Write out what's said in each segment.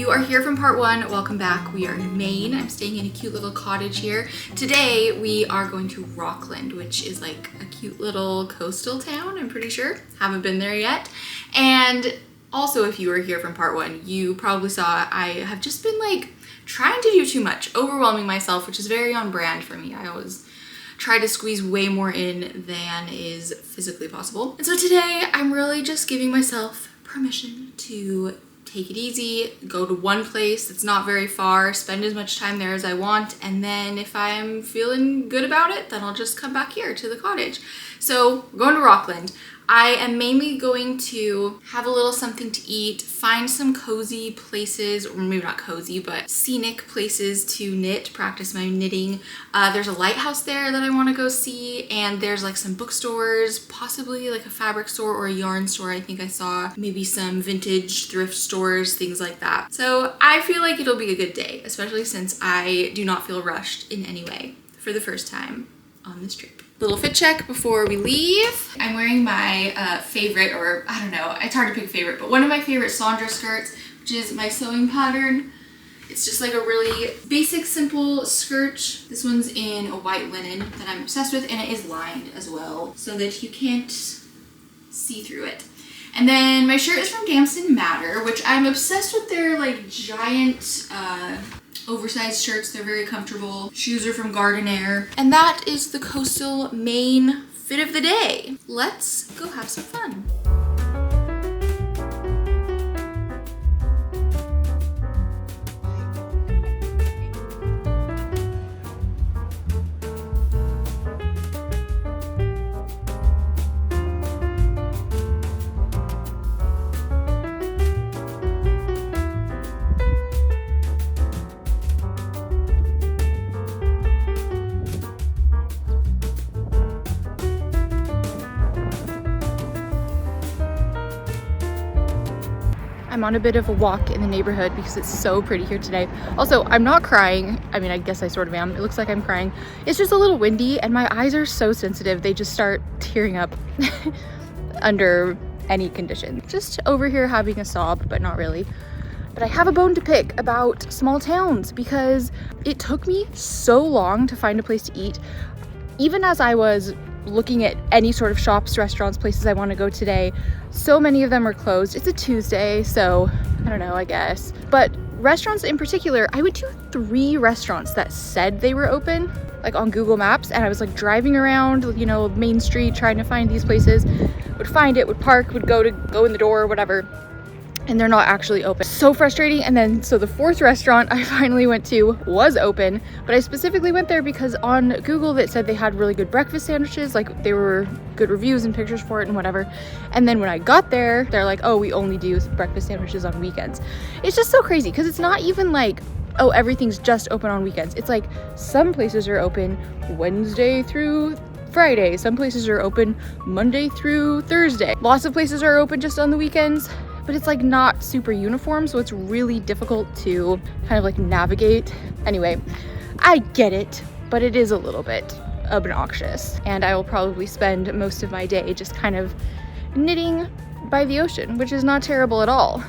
you are here from part one, welcome back. We are in Maine. I'm staying in a cute little cottage here. Today we are going to Rockland, which is like a cute little coastal town, I'm pretty sure. Haven't been there yet. And also, if you were here from part one, you probably saw I have just been like trying to do too much, overwhelming myself, which is very on brand for me. I always try to squeeze way more in than is physically possible. And so today I'm really just giving myself permission to take it easy, go to one place that's not very far, spend as much time there as I want, and then if I'm feeling good about it, then I'll just come back here to the cottage. So we're going to Rockland. I am mainly going to have a little something to eat, find some cozy places, or maybe not cozy, but scenic places to knit, practice my knitting. There's a lighthouse there that I want to go see, and there's like some bookstores, possibly like a fabric store or a yarn store. I think I saw maybe some vintage thrift stores, things like that. So I feel like it'll be a good day, especially since I do not feel rushed in any way for the first time on this trip. Little fit check before we leave. I'm wearing my favorite, or I don't know, it's hard to pick a favorite, but one of my favorite Sandra skirts, which is my sewing pattern. It's just like a really basic, simple skirt. This one's in a white linen that I'm obsessed with, and it is lined as well so that you can't see through it. And then my shirt is from Damson Matter, which I'm obsessed with their like giant oversized shirts. They're very comfortable. Shoes are from Garden Air. And that is the coastal Maine fit of the day. Let's go have some fun. I'm on a bit of a walk in the neighborhood because it's so pretty here today. Also, I'm not crying. I mean, I guess I sort of am. It looks like I'm crying. It's just a little windy and my eyes are so sensitive. They just start tearing up under any condition. Just over here having a sob, but not really. But I have a bone to pick about small towns because it took me so long to find a place to eat. Even as I was looking at any sort of shops, restaurants, places I want to go today, so many of them are closed. It's a Tuesday, so I don't know, I guess. But restaurants in particular, I went to 3 restaurants that said they were open, like on Google Maps, and I was like driving around, you know, Main Street trying to find these places, would find it, would park, would go in the door or whatever, and they're not actually open. So frustrating. And then so the 4th restaurant I finally went to was open, but I specifically went there because on Google that said they had really good breakfast sandwiches, like they were good reviews and pictures for it and whatever. And then when I got there, they're like, oh, we only do breakfast sandwiches on weekends. It's just so crazy because it's not even like, oh, everything's just open on weekends. It's like some places are open Wednesday through Friday, some places are open Monday through Thursday. Lots of places are open just on the weekends, but it's like not super uniform, so it's really difficult to kind of like navigate. Anyway, I get it, but it is a little bit obnoxious, and I will probably spend most of my day just kind of knitting by the ocean, which is not terrible at all.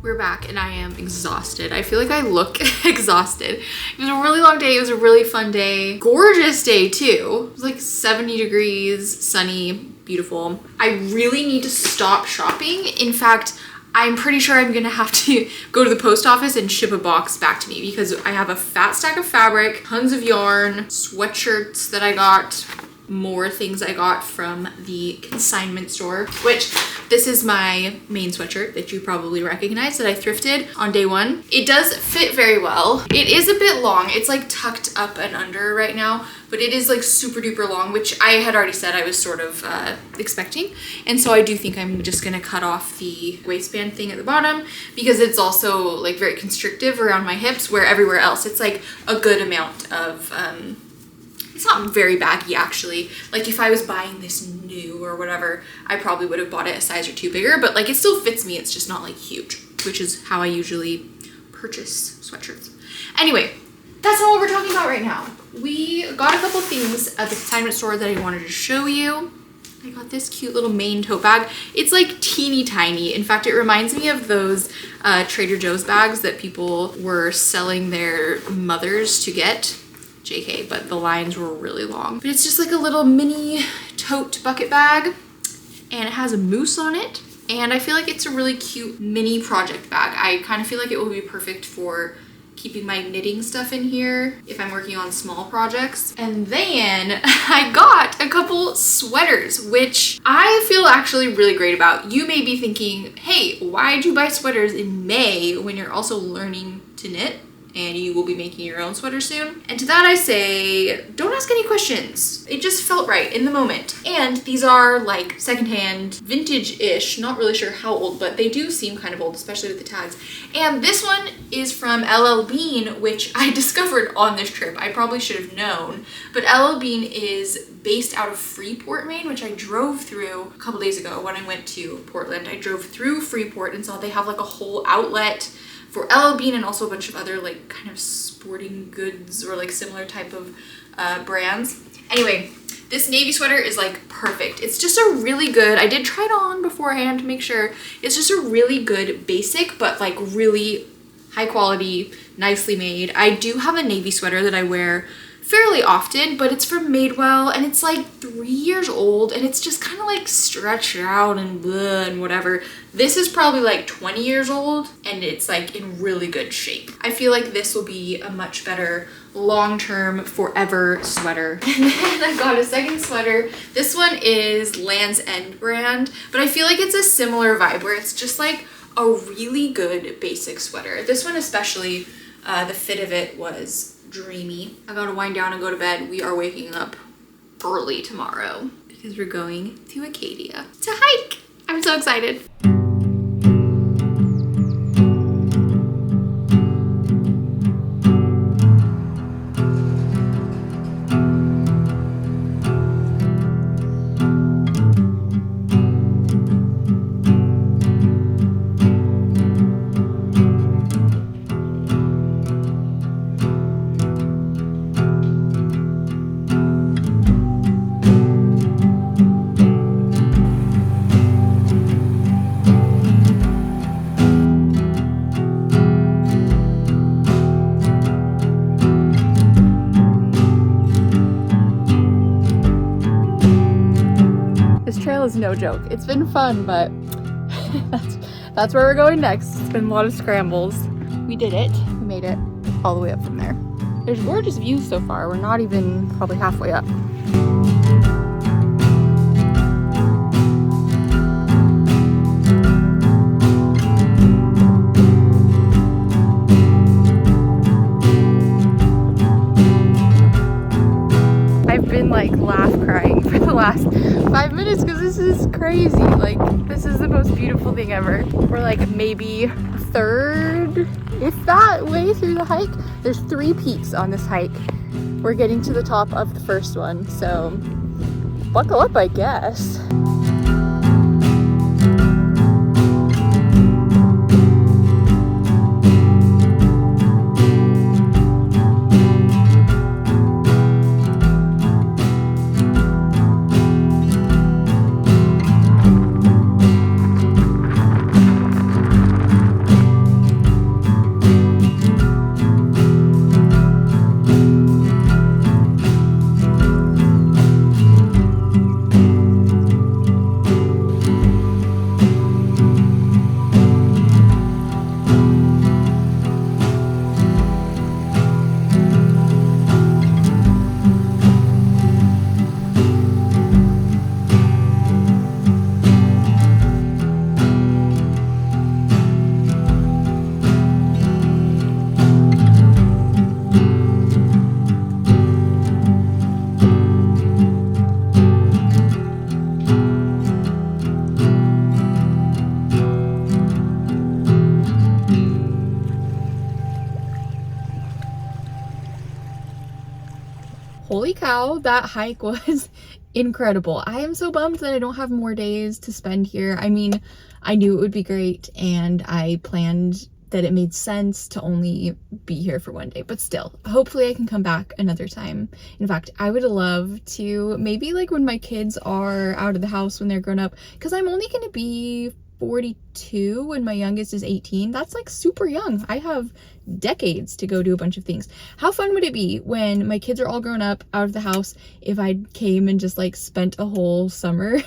We're back and I am exhausted. I feel like I look exhausted. It was a really long day. It was a really fun day. Gorgeous day too. It was like 70 degrees, sunny, beautiful. I really need to stop shopping. In fact, I'm pretty sure I'm gonna have to go to the post office and ship a box back to me because I have a fat stack of fabric, tons of yarn, sweatshirts that I got, more things I got from the consignment store, which this is my Maine sweatshirt that you probably recognize that I thrifted on day one. It does fit very well. It is a bit long. It's like tucked up and under right now, but it is like super duper long, which I had already said I was sort of expecting. And so I do think I'm just gonna cut off the waistband thing at the bottom because it's also like very constrictive around my hips, where everywhere else it's like a good amount of, it's not very baggy actually. Like if I was buying this new or whatever, I probably would have bought it a size or two bigger, but like it still fits me. It's just not like huge, which is how I usually purchase sweatshirts. Anyway, that's not what we're talking about right now. We got a couple things at the consignment store that I wanted to show you. I got this cute little Maine tote bag. It's like teeny tiny. In fact, it reminds me of those Trader Joe's bags that people were selling their mothers to get. JK, but the lines were really long. But it's just like a little mini tote bucket bag and it has a moose on it. And I feel like it's a really cute mini project bag. I kind of feel like it will be perfect for keeping my knitting stuff in here if I'm working on small projects. And then I got a couple sweaters, which I feel actually really great about. You may be thinking, hey, why'd you buy sweaters in May when you're also learning to knit? And you will be making your own sweater soon. And to that I say, don't ask any questions. It just felt right in the moment. And these are like secondhand, vintage-ish, not really sure how old, but they do seem kind of old, especially with the tags. And this one is from LL Bean, which I discovered on this trip. I probably should have known, but LL Bean is based out of Freeport, Maine, which I drove through a couple days ago when I went to Portland. I drove through Freeport and saw they have like a whole outlet for LL Bean and also a bunch of other like kind of sporting goods or like similar type of brands. Anyway, this navy sweater is like perfect. It's just a really good, I did try it on beforehand to make sure. It's just a really good basic, but like really high quality, nicely made. I do have a navy sweater that I wear fairly often, but it's from Madewell and it's like 3 years old and it's just kind of like stretched out and blah and whatever. This is probably like 20 years old and it's like in really good shape. I feel like this will be a much better long-term forever sweater. And then I got a second sweater. This one is Land's End brand, but I feel like it's a similar vibe where it's just like a really good basic sweater. This one especially, the fit of it was dreamy. I gotta wind down and go to bed. We are waking up early tomorrow because we're going to Acadia to hike. I'm so excited. Is no joke. It's been fun, but that's where we're going next. It's been a lot of scrambles. We did it. We made it all the way up from there. There's gorgeous views so far. We're not even probably halfway up. I've been like laugh crying for the last 5 minutes because this is crazy. Like, this is the most beautiful thing ever. We're like maybe a third, if that, way through the hike. There's 3 peaks on this hike. We're getting to the top of the first one, so buckle up, I guess. holy cow, that hike was incredible. I am so bummed that I don't have more days to spend here. I mean, I knew it would be great and I planned that it made sense to only be here for one day, but still, hopefully I can come back another time. In fact, I would love to, maybe like when my kids are out of the house when they're grown up, because I'm only going to be 42 when my youngest is 18. That's like super young. I have decades to go do a bunch of things. How fun would it be when my kids are all grown up, out of the house, if I came and just like spent a whole summer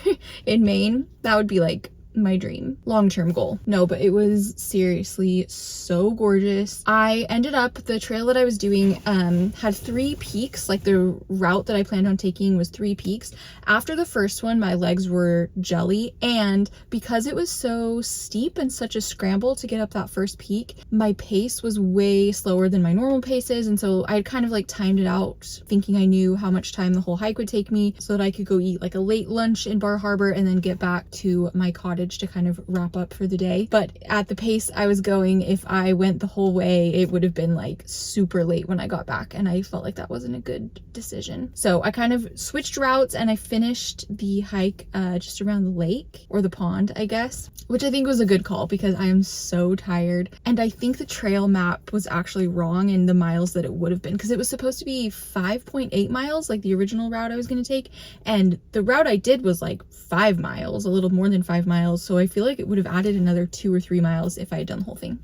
in Maine? That would be like my dream long-term goal. No, but it was seriously so gorgeous. I ended up, the trail that I was doing had 3 peaks. Like the route that I planned on taking was 3 peaks. After the first one, my legs were jelly, and because it was so steep and such a scramble to get up that first peak, my pace was way slower than my normal paces, and so I kind of like timed it out thinking I knew how much time the whole hike would take me so that I could go eat like a late lunch in Bar Harbor and then get back to my cottage to kind of wrap up for the day. But at the pace I was going, if I went the whole way, it would have been like super late when I got back, and I felt like that wasn't a good decision. So I kind of switched routes and I finished the hike just around the lake, or the pond, I guess, which I think was a good call because I am so tired. And I think the trail map was actually wrong in the miles that it would have been, because it was supposed to be 5.8 miles, like the original route I was going to take, and the route I did was like 5 miles, a little more than 5 miles. So I feel like it would have added another 2 or 3 miles if I had done the whole thing.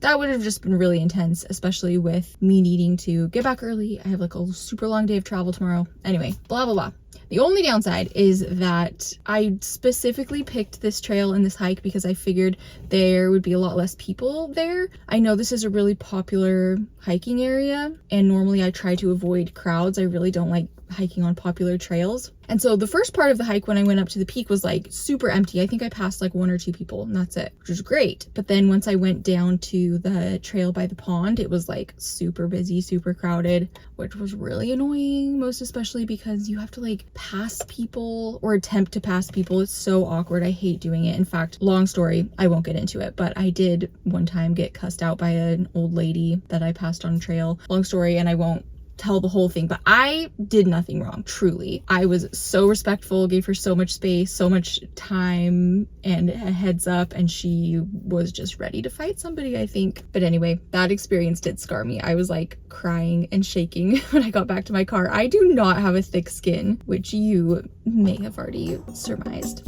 That would have just been really intense, especially with me needing to get back early. I have like a super long day of travel tomorrow. Anyway, blah, blah, blah. The only downside is that I specifically picked this trail and this hike because I figured there would be a lot less people there. I know this is a really popular hiking area, and normally I try to avoid crowds. I really don't like hiking on popular trails. And so the first part of the hike when I went up to the peak was like super empty. I think I passed like 1 or 2 people and that's it, which was great. But then once I went down to the trail by the pond, it was like super busy, super crowded, which was really annoying, most especially because you have to like pass people or attempt to pass people. It's so awkward. I hate doing it. In fact, long story, I won't get into it, but I did one time get cussed out by an old lady that I passed on trail. Long story, and I won't tell the whole thing, but I did nothing wrong, truly. I was so respectful, gave her so much space, so much time and a heads up, and she was just ready to fight somebody, I think. But anyway, that experience did scar me. I was like crying and shaking when I got back to my car. I do not have a thick skin, which you may have already surmised.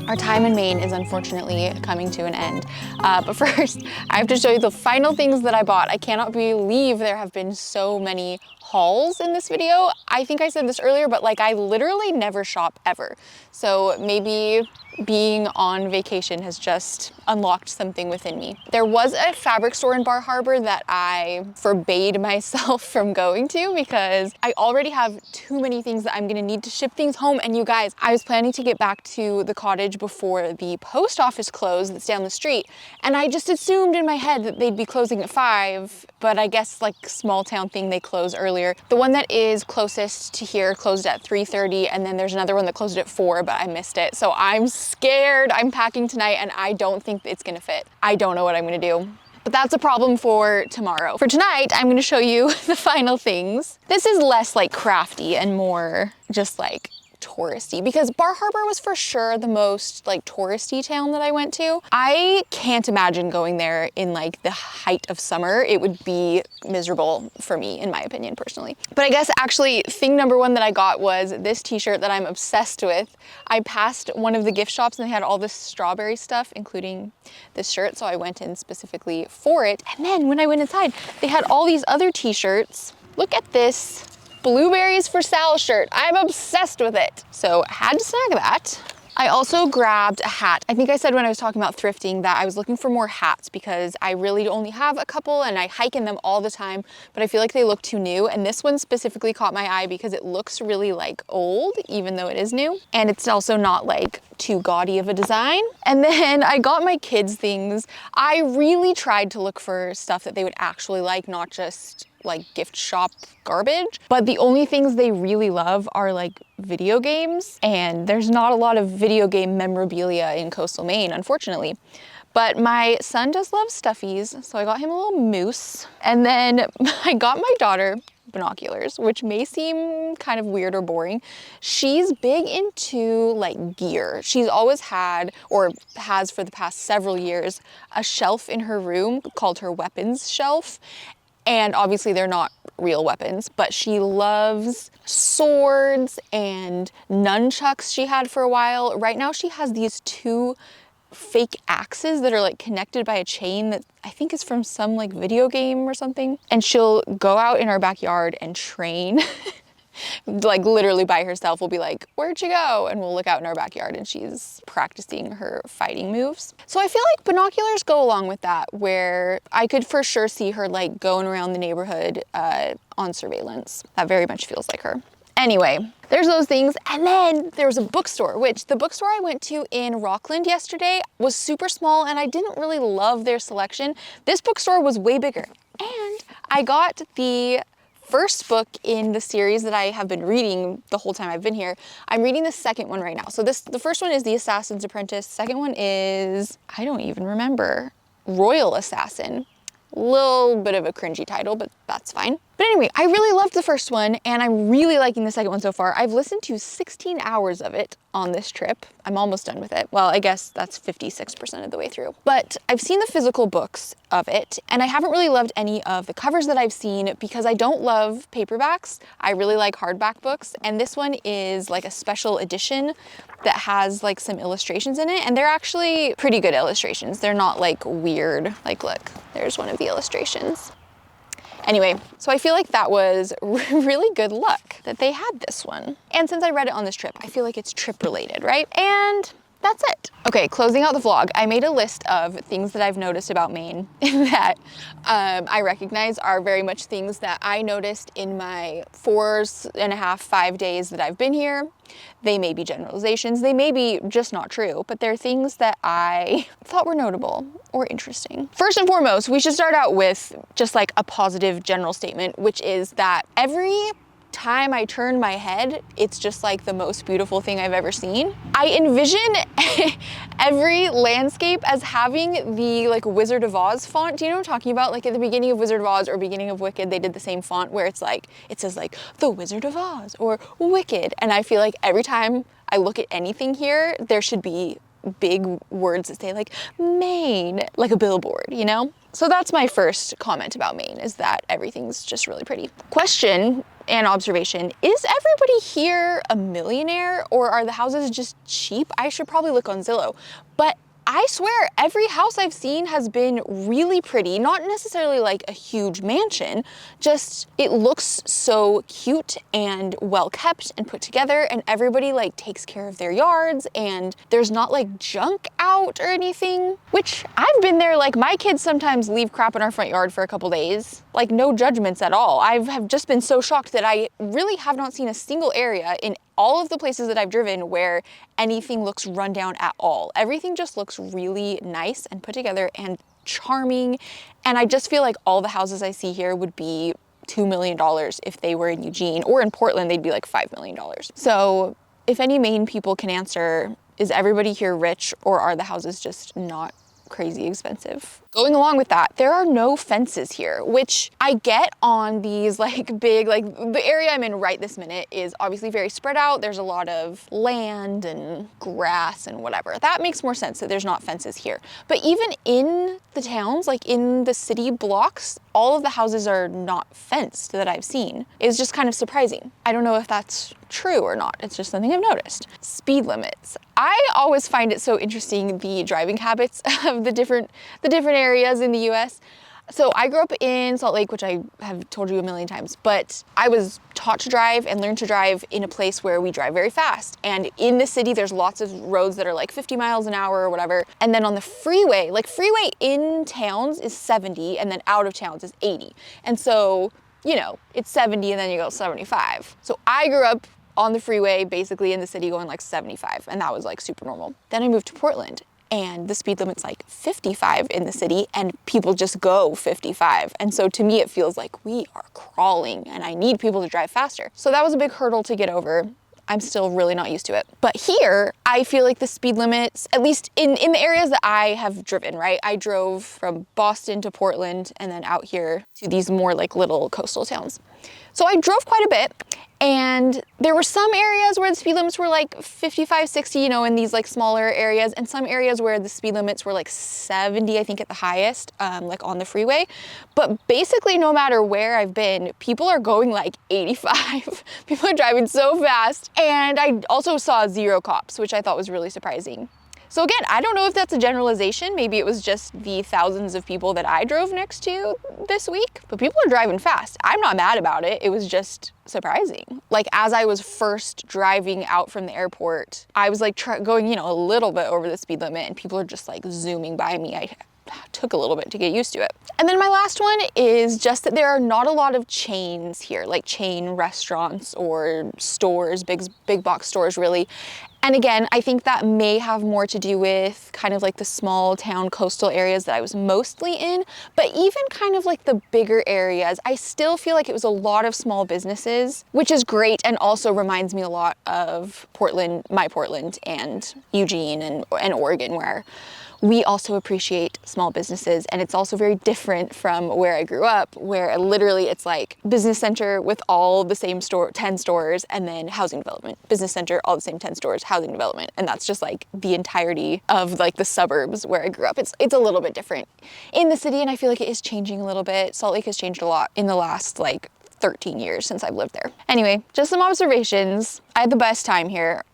Our time in Maine is unfortunately coming to an end. But first, I have to show you the final things that I bought. I cannot believe there have been so many hauls in this video. I think I said this earlier, but like I literally never shop ever. So maybe being on vacation has just unlocked something within me. There was a fabric store in Bar Harbor that I forbade myself from going to because I already have too many things that I'm gonna need to ship things home. And you guys, I was planning to get back to the cottage before the post office closed that's down the street. And I just assumed in my head that they'd be closing at 5, but I guess like small town thing, they close earlier. The one that is closest to here closed at 3:30, and then there's another one that closed at 4, but I missed it. So I'm scared. I'm packing tonight and I don't think it's gonna fit. I don't know what I'm gonna do. But that's a problem for tomorrow. For tonight, I'm gonna show you the final things. This is less like crafty and more just like touristy, because Bar Harbor was for sure the most like touristy town that I went to. I can't imagine going there in like the height of summer. It would be miserable for me, in my opinion, personally. But I guess actually thing number 1 that I got was this t-shirt that I'm obsessed with. I passed one of the gift shops and they had all this strawberry stuff, including this shirt, so I went in specifically for it. And then when I went inside, they had all these other t-shirts. Look at this Blueberries for Sal shirt. I'm obsessed with it. So had to snag that. I also grabbed a hat. I think I said when I was talking about thrifting that I was looking for more hats because I really only have a couple and I hike in them all the time, but I feel like they look too new. And this one specifically caught my eye because it looks really like old, even though it is new. And it's also not like too gaudy of a design. And then I got my kids things. I really tried to look for stuff that they would actually like, not just like gift shop garbage. But the only things they really love are like video games. And there's not a lot of video game memorabilia in coastal Maine, unfortunately. But my son does love stuffies, so I got him a little moose. And then I got my daughter binoculars, which may seem kind of weird or boring. She's big into like gear. She's always had, or has for the past several years, a shelf in her room called her weapons shelf. And obviously they're not real weapons, but she loves swords and nunchucks she had for a while. Right now she has these 2 fake axes that are like connected by a chain that I think is from some like video game or something. And she'll go out in our backyard and train like literally by herself. We'll be like, where'd you go? And we'll look out in our backyard and she's practicing her fighting moves. So I feel like binoculars go along with that, where I could for sure see her like going around the neighborhood on surveillance. That very much feels like her. Anyway, there's those things. And then there was a bookstore, which the bookstore I went to in Rockland yesterday was super small and I didn't really love their selection. This bookstore was way bigger. And I got the first book in the series that I have been reading the whole time I've been here. I'm reading the second one right now. So the first one is The Assassin's Apprentice. Second one is, I don't even remember, Royal Assassin. Little bit of a cringy title, but that's fine. But anyway, I really loved the first one and I'm really liking the second one so far. I've listened to 16 hours of it on this trip. I'm almost done with it. Well, I guess that's 56% of the way through. But I've seen the physical books of it and I haven't really loved any of the covers that I've seen because I don't love paperbacks. I really like hardback books, and this one is like a special edition that has like some illustrations in it, and they're actually pretty good illustrations. They're not like weird. Like look, there's one of the illustrations. Anyway, so I feel like that was really good luck that they had this one. And since I read it on this trip, I feel like it's trip related, right? And that's it. Okay, closing out the vlog, I made a list of things that I've noticed about Maine that I recognize are very much things that I noticed in my 4.5, 5 days that I've been here. They may be generalizations, they may be just not true, but they're things that I thought were notable or interesting. First and foremost, we should start out with just like a positive general statement, which is that every time I turn my head, it's just like the most beautiful thing I've ever seen. I envision every landscape as having the like Wizard of Oz font. Do you know what I'm talking about? Like at the beginning of Wizard of Oz or beginning of Wicked, they did the same font where it's like, it says like the Wizard of Oz or Wicked. And I feel like every time I look at anything here, there should be big words that say like Maine, like a billboard, you know? So that's my first comment about Maine, is that everything's just really pretty. Question and observation, is everybody here a millionaire or are the houses just cheap? I should probably look on Zillow, but I swear every house I've seen has been really pretty, not necessarily like a huge mansion, just it looks so cute and well kept and put together, and everybody like takes care of their yards and there's not like junk out or anything, which I've been there. Like my kids sometimes leave crap in our front yard for a couple days, like no judgments at all. I have just been so shocked that I really have not seen a single area in all of the places that I've driven where anything looks run down at all. Everything just looks really nice and put together and charming. And I just feel like all the houses I see here would be $2 million if they were in Eugene, or in Portland, they'd be like $5 million. So if any Maine people can answer, is everybody here rich or are the houses just not crazy expensive? Going along with that, there are no fences here, which I get on these like big, like the area I'm in right this minute is obviously very spread out. There's a lot of land and grass and whatever. That makes more sense that there's not fences here. But even in the towns, like in the city blocks, all of the houses are not fenced that I've seen. It's just kind of surprising. I don't know if that's true or not. It's just something I've noticed. Speed limits. I always find it so interesting, the driving habits of the different areas in the US. So I grew up in Salt Lake, which I have told you a million times, but I was taught to drive and learned to drive in a place where we drive very fast. And in the city, there's lots of roads that are like 50 miles an hour or whatever. And then on the freeway, like freeway in towns is 70 and then out of towns is 80. And so, you know, it's 70 and then you go 75. So I grew up on the freeway, basically in the city going like 75, and that was like super normal. Then I moved to Portland, and the speed limit's like 55 in the city, and people just go 55. And so to me, it feels like we are crawling, and I need people to drive faster. So that was a big hurdle to get over. I'm still really not used to it. But here, I feel like the speed limits, at least in the areas that I have driven, right? I drove from Boston to Portland and then out here to these more like little coastal towns. So I drove quite a bit, and there were some areas where the speed limits were like 55, 60, you know, in these like smaller areas, and some areas where the speed limits were like 70, I think at the highest, like on the freeway. But basically no matter where I've been, people are going like 85. People are driving so fast. And I also saw 0 cops, which I thought was really surprising. So again, I don't know if that's a generalization. Maybe it was just the thousands of people that I drove next to this week, but people are driving fast. I'm not mad about it. It was just surprising. Like as I was first driving out from the airport, I was like going, you know, a little bit over the speed limit, and people are just like zooming by me. I took a little bit to get used to it. And then my last one is just that there are not a lot of chains here, like chain restaurants or stores, big box stores really. And again, I think that may have more to do with kind of like the small town coastal areas that I was mostly in, but even kind of like the bigger areas, I still feel like it was a lot of small businesses, which is great and also reminds me a lot of Portland, my Portland, and Eugene and Oregon, where we also appreciate small businesses, and it's also very different from where I grew up, where literally it's like business center with all the same 10 stores, and then housing development. Business center, all the same 10 stores, housing development. And that's just like the entirety of like the suburbs where I grew up. It's a little bit different in the city, and I feel like it is changing a little bit. Salt Lake has changed a lot in the last like 13 years since I've lived there. Anyway, just some observations. I had the best time here.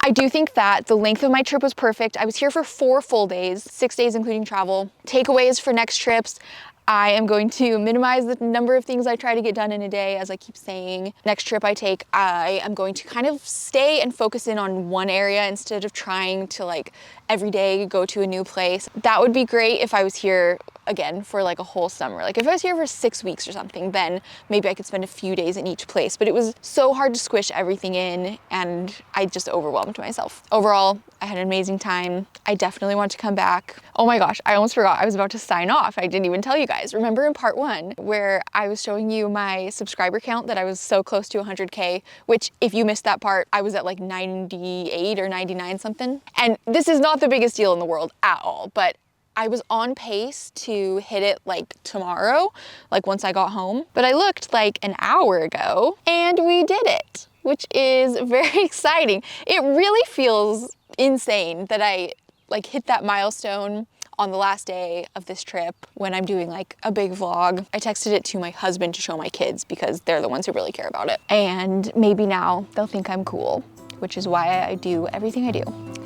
I do think that the length of my trip was perfect. I was here for 4 full days, 6 days including travel. Takeaways for next trips: I am going to minimize the number of things I try to get done in a day, as I keep saying. Next trip I take, I am going to kind of stay and focus in on one area instead of trying to like every day go to a new place. That would be great if I was here again for like a whole summer. Like if I was here for 6 weeks or something, then maybe I could spend a few days in each place. But it was so hard to squish everything in, and I just overwhelmed myself. Overall, I had an amazing time. I definitely want to come back. Oh my gosh, I almost forgot I was about to sign off. I didn't even tell you guys. Remember in part 1 where I was showing you my subscriber count, that I was so close to 100K, which if you missed that part, I was at like 98 or 99 something. And this is not the biggest deal in the world at all, but I was on pace to hit it like tomorrow, like once I got home. But I looked like an hour ago and we did it, which is very exciting. It really feels insane that I like hit that milestone on the last day of this trip when I'm doing like a big vlog. I texted it to my husband to show my kids because they're the ones who really care about it. And maybe now they'll think I'm cool, which is why I do everything I do.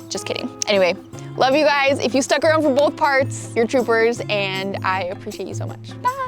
Just kidding. Anyway, love you guys. If you stuck around for both parts, you're troopers, and I appreciate you so much. Bye.